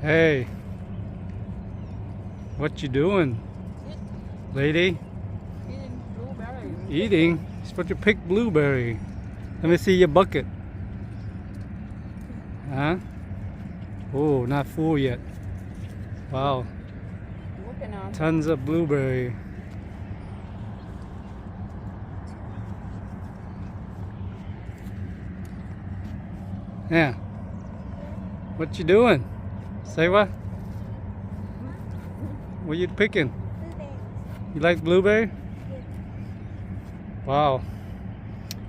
Hey, what you doing, lady? Eating blueberry. Eating? You're supposed to pick blueberry. Let me see your bucket. Huh? Oh, not full yet. Wow, Working on. tons of blueberry. Yeah. What you doing? Say what? What you picking? You like blueberry? Wow.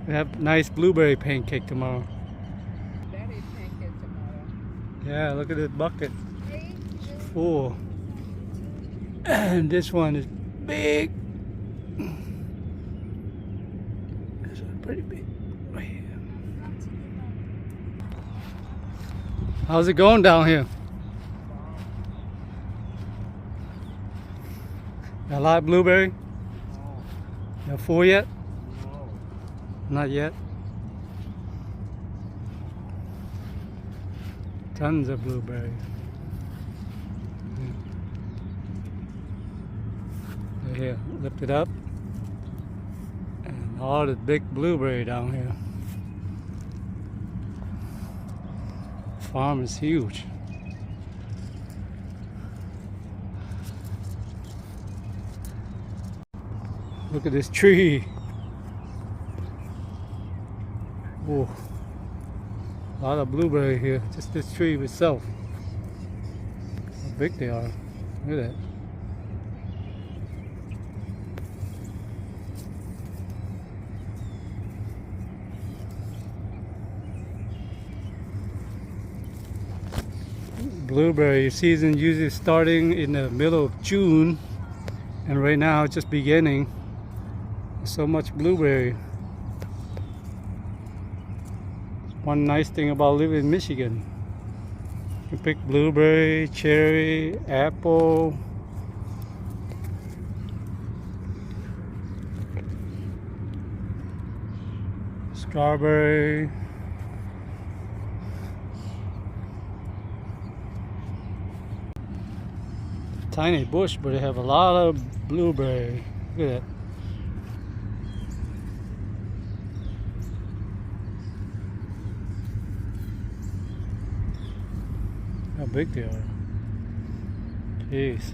We have nice blueberry pancake tomorrow. Berry pancake tomorrow. Yeah, look at this bucket. It's full. And this one is big. This one's pretty big. Right here. How's it going down here? Got a lot of blueberry? No. You full yet? No. Not yet. Tons of blueberries. Right here, lift it up. And all the big blueberry down here. Farm is huge. Look at this tree. Oh, a lot of blueberry here. Just this tree itself. How big they are. Look at that. Blueberry season usually starting in the middle of June, and right now it's just beginning. There's so much blueberry. One nice thing about living in Michigan, you can pick blueberry, cherry, apple, strawberry. Tiny bush, but they have a lot of blueberry. Look at that. How big they are. Jeez.